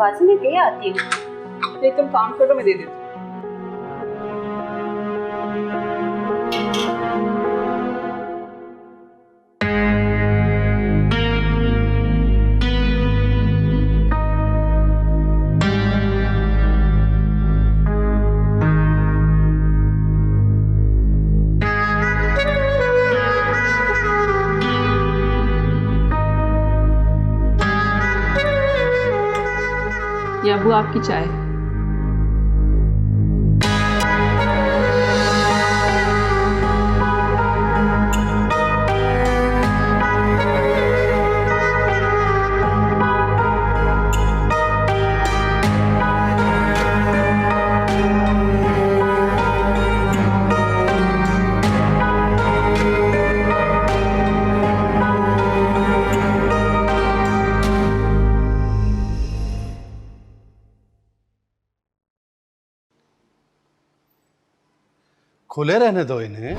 बाजू में दे आती हूँ। नहीं तुम काम करो, मैं दे देती हूँ। ये अबू आपकी चाय। खुले रहने दो इन्हें।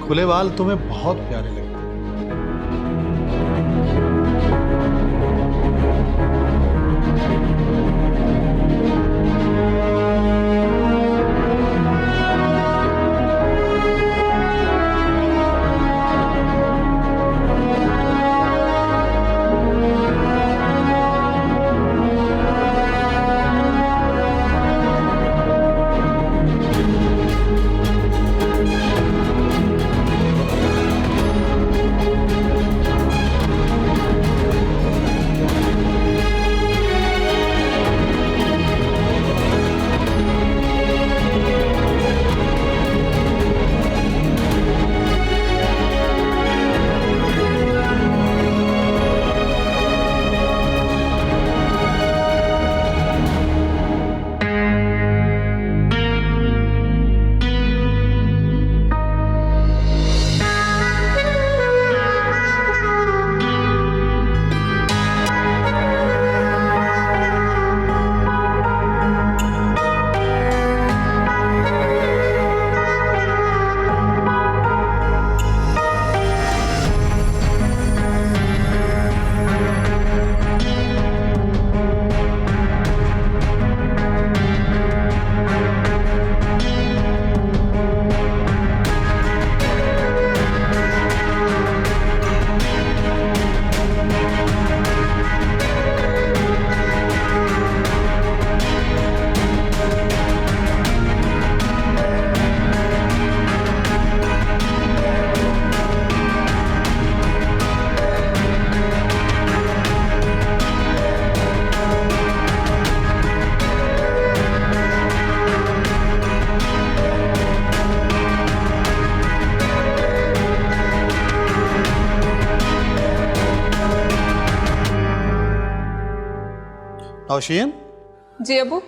खुले बाल तुम्हें बहुत प्यारे लगते हैं। नौशीन, जी अबू।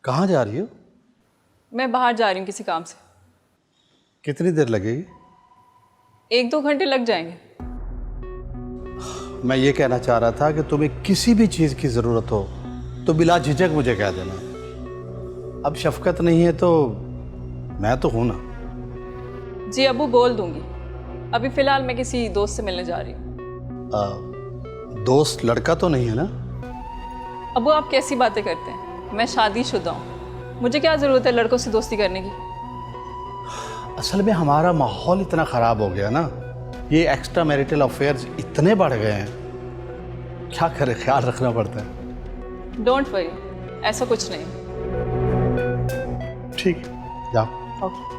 कहाँ जा रही हो? मैं बाहर जा रही हूँ किसी काम से। कितनी देर लगेगी? 1-2 घंटे लग जाएंगे। मैं ये कहना चाह रहा था कि तुम्हें किसी भी चीज़ की ज़रूरत हो तो बिला झिझक मुझे कह देना। अब शफकत नहीं है तो मैं तो हूं ना। जी अबू, बोल दूंगी। अभी फ़िलहाल मैं किसी दोस्त से मिलने जा रही हूँ। दोस्त लड़का तो नहीं है ना? अबू आप कैसी बातें करते हैं? मैं शादीशुदा हूँ, मुझे क्या ज़रूरत है लड़कों से दोस्ती करने की? असल में हमारा माहौल इतना ख़राब हो गया ना, ये एक्स्ट्रा मैरिटल अफेयर्स इतने बढ़ गए हैं, क्या करें, ख्याल रखना पड़ता है। डोंट वरी, ऐसा कुछ नहीं। ठीक है, जाओ। ओके।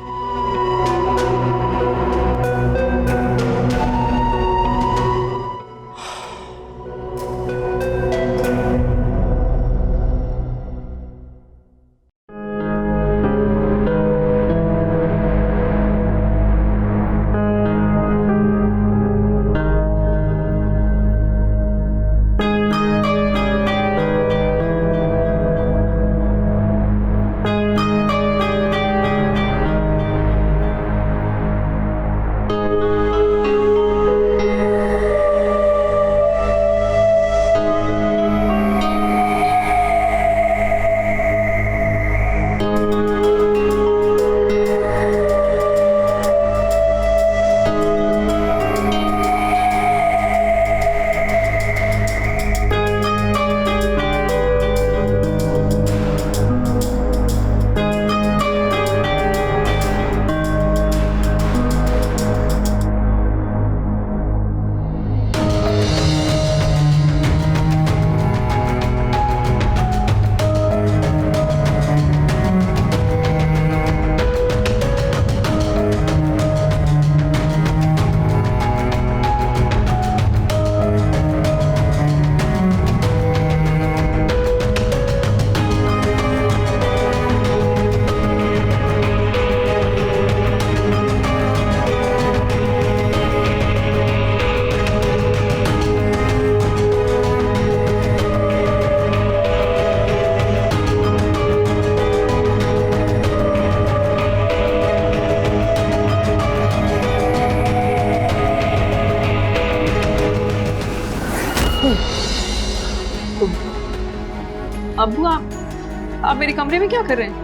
अब्बू आप मेरे कमरे में क्या कर रहे हैं?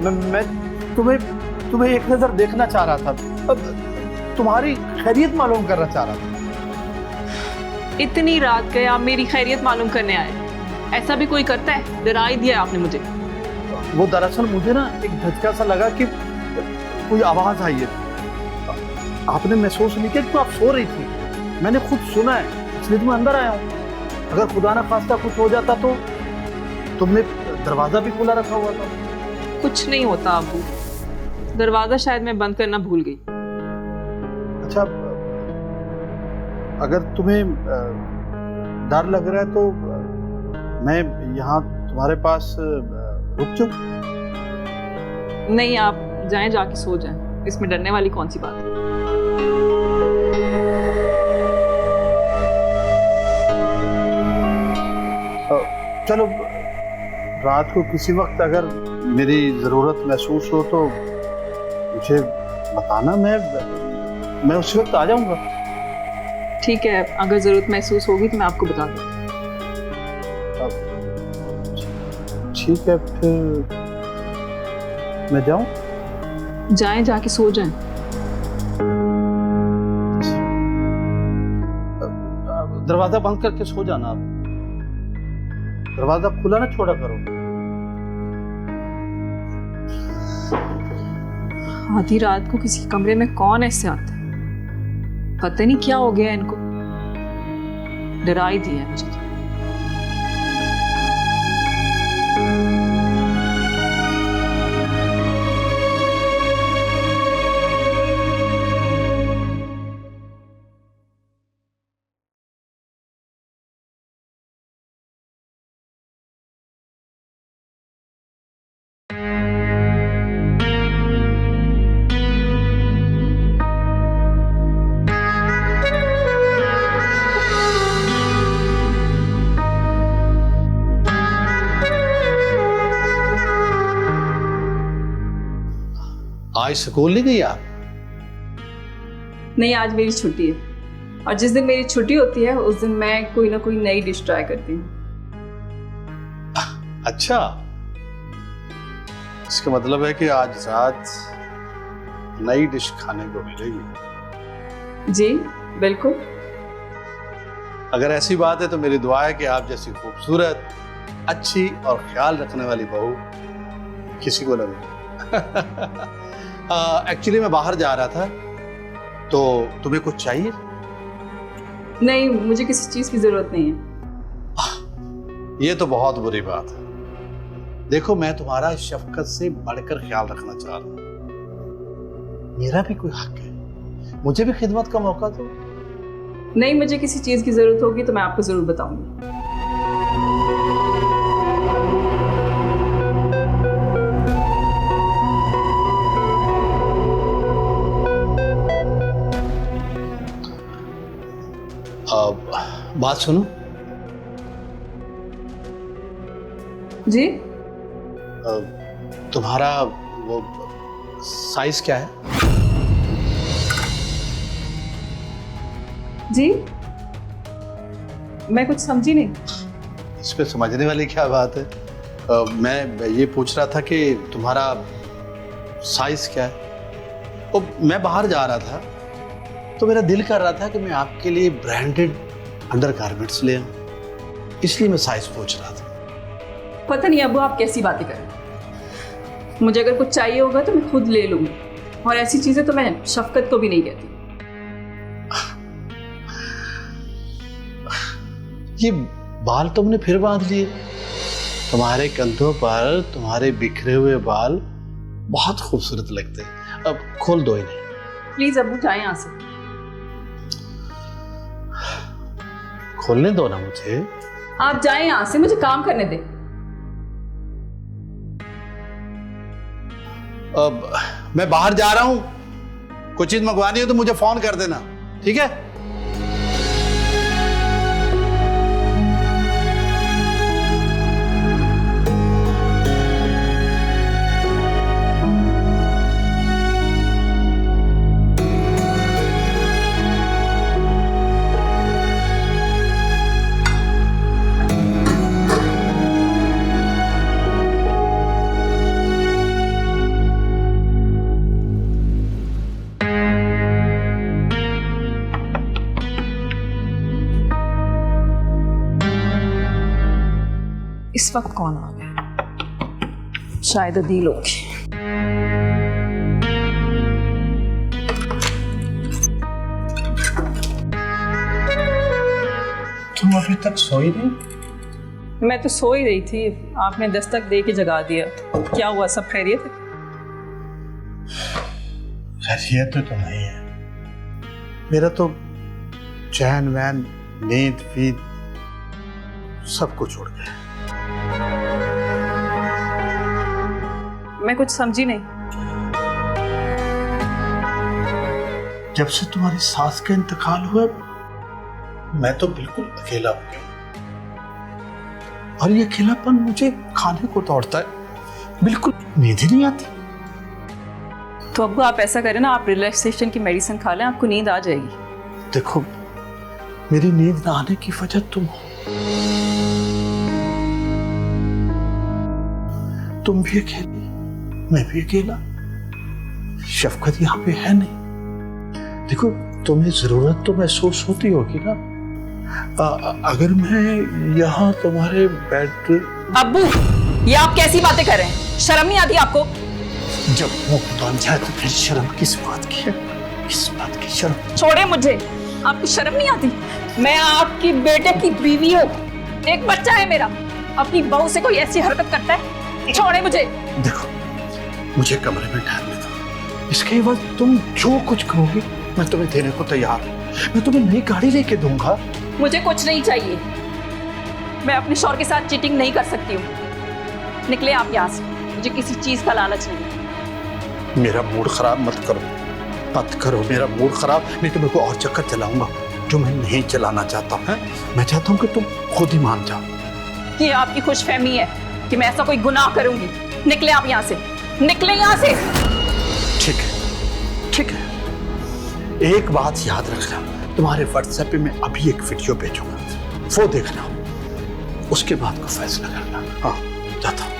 मैं तुम्हें एक नजर देखना चाह रहा था, तुम्हारी खैरियत मालूम करना चाह रहा था। इतनी रात गए आप मेरी खैरियत मालूम करने आए? ऐसा भी कोई करता है? डरा ही दिया आपने मुझे। वो दरअसल मुझे ना एक झटका सा लगा कि कोई आवाज आई है। आपने महसूस नहीं किया कि आप सो रही थी? मैंने खुद सुना है, इसलिए मैं अंदर आया हूँ। अगर खुदा ना खास्ता कुछ हो जाता तो तुमने दरवाजा भी खुला रखा हुआ था। कुछ नहीं होता अब्बू, दरवाजा शायद मैं बंद करना भूल गई। अच्छा, अगर तुम्हें डर लग रहा है तो मैं यहाँ तुम्हारे पास रुक जाऊं? नहीं, आप जाएं, जाके सो जाएं, इसमें डरने वाली कौन सी बात है। चलो, रात को किसी वक्त अगर मेरी ज़रूरत महसूस हो तो मुझे बताना, मैं उस वक्त आ जाऊंगा। ठीक है, अगर ज़रूरत महसूस होगी तो मैं आपको बता दूँ। ठीक है, फिर मैं जाऊं? जाएं, जाके सो जाएं। दरवाजा बंद करके सो जाना आप। दरवाजा खुला ना छोड़ा करो। आधी रात को किसी कमरे में कौन ऐसे आता है? पता नहीं क्या हो गया इनको, डरा ही दिया है मुझे तो। आज स्कूल नहीं गई आप? नहीं, आज मेरी छुट्टी है, और जिस दिन मेरी छुट्टी होती है उस दिन मैं कोई ना कोई नई डिश ट्राई करती हूँ। अच्छा, इसका मतलब है कि आज रात नई डिश खाने को मिलेगी। जी बिल्कुल। अगर ऐसी बात है तो मेरी दुआ है कि आप जैसी खूबसूरत, अच्छी और ख्याल रखने वाली बहू किसी को न मिले। एक्चुअली मैं बाहर जा रहा था, तो तुम्हें कुछ चाहिए? नहीं, मुझे किसी चीज की जरूरत नहीं है। ये तो बहुत बुरी बात है। देखो, मैं तुम्हारा शफकत से बढ़कर ख्याल रखना चाह रहा हूं। मेरा भी कोई हक है, मुझे भी खिदमत का मौका दो। नहीं, मुझे किसी चीज की जरूरत होगी तो मैं आपको जरूर बताऊंगी। बात सुनो जी। तुम्हारा वो साइज क्या है? जी, मैं कुछ समझी नहीं। इस पे समझने वाली क्या बात है? मैं ये पूछ रहा था कि तुम्हारा साइज क्या है। मैं बाहर जा रहा था तो मेरा दिल कर रहा था कि मैं आपके लिए ब्रांडेड अंडरगारमेंट्स ले आऊं, इसलिए मैं साइज पूछ रहा था। पता नहीं अब्बू, आप कैसी बातें कर रहे हैं। मुझे अगर कुछ चाहिए होगा तो मैं खुद ले लूंगी, और ऐसी चीजें तो मैं शफकत को भी नहीं कहती। ये बाल तुमने फिर बांध लिए। तुम्हारे कंधों पर तुम्हारे बिखरे हुए बाल बहुत खूबसूरत लगते हैं। अब खोल दो इन्हें। प्लीज अब्बू, जाए यहाँ से। खोलने दो ना मुझे। आप जाए यहाँ से, मुझे काम करने दें। अब मैं बाहर जा रहा हूं, कुछ चीज मंगवानी हो तो मुझे फोन कर देना, ठीक है? इस वक्त कौन आ गया? शायद अदील होगी। तुम अभी तक सोई नहीं? मैं तो सो ही रही थी, आपने दस्तक दे के जगा दिया। क्या हुआ, सब खैरियत है? खैरियत तो नहीं है। मेरा तो चैन वैन नींद वीद सब कुछ उड़ गया। मैं कुछ समझी नहीं। जब से तुम्हारी सास का इंतकाल हुआ मैं तो बिल्कुल अकेला हो गया, और ये अकेलापन मुझे खाने को दौड़ता है, बिल्कुल नींद ही नहीं आती। तो अब्बू आप ऐसा करें ना, आप रिलैक्सेशन की मेडिसिन खा लें, आपको नींद आ जाएगी। देखो, मेरी नींद ना आने की वजह तुम हो। तुम भी अकेली, मैं भी अकेला। शफकत यहाँ पे है नहीं। देखो, तुम्हें जरूरत तो महसूस होती होगी ना। अगर मैं यहाँ तुम्हारे बेड। अब्बू, ये आप कैसी बातें कर रहे हैं? शर्म नहीं आती आपको? जब मुंह बन जाए तो फिर शर्म किस बात की है? किस बात की शर्म? छोड़े मुझे, आपको शर्म नहीं आती? मैं आपकी बेटे की बीवी हूँ, एक बच्चा है मेरा। अपनी बहू से कोई ऐसी हरकत करता है? छोड़े मुझे। देखो, मुझे कमरे में ठहरने दो। इसके बाद तुम जो कुछ कहोगी मैं तुम्हें देने को तैयार हूँ। मैं तुम्हें नई गाड़ी लेके दूंगा। मुझे कुछ नहीं चाहिए। मैं अपने शौहर के साथ चीटिंग नहीं कर सकती हूँ। निकले आप यहाँ से, मुझे किसी चीज का लालच नहीं। मेरा मूड खराब मत करो, मत करो मेरा मूड खराब, नहीं तो मैं कोई और चक्कर चलाऊंगा जो मैं नहीं चलाना चाहता हूँ। मैं चाहता हूँ कि तुम खुद ही मान जाओ। ये आपकी खुशफहमी है कि मैं ऐसा कोई गुनाह करूंगी। निकले आप यहाँ से, निकले यहाँ से। ठीक है, ठीक है। एक बात याद रखना, तुम्हारे व्हाट्सएप पे मैं अभी एक वीडियो भेजूंगा, वो देखना, उसके बाद को फैसला करना। हाँ, जाता हूँ।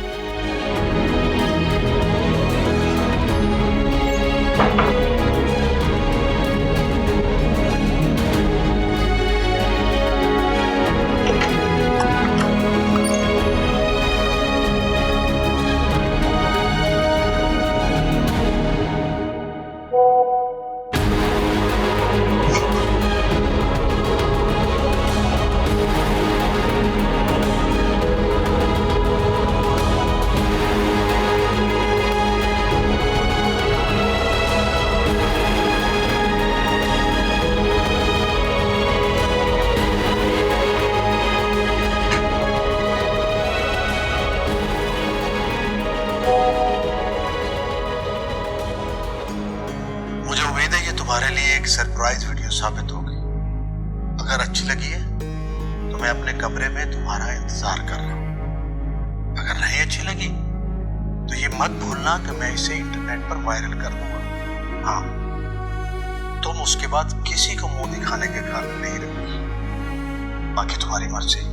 तुम्हारे लिए एक सरप्राइज वीडियो साबित होगी। अगर अच्छी लगी है तो मैं अपने कमरे में तुम्हारा इंतजार कर रहा हूँ। अगर नहीं अच्छी लगी तो ये मत भूलना कि मैं इसे इंटरनेट पर वायरल कर दूंगा। हाँ, तुम उसके बाद किसी को मुंह दिखाने के काबिल नहीं रहोगी। बाकी तुम्हारी मर्जी।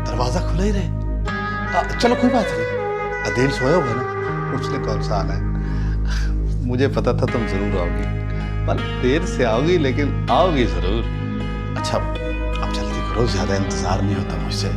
दरवाजा खुला ही रहे। चलो कोई बात नहीं, अदील सोया हुआ ना, उसने कौन सा आना है। मुझे पता था तुम जरूर आओगी, मतलब देर से आओगी लेकिन आओगी जरूर। अच्छा, अब जल्दी करो, ज्यादा इंतजार नहीं होता मुझसे।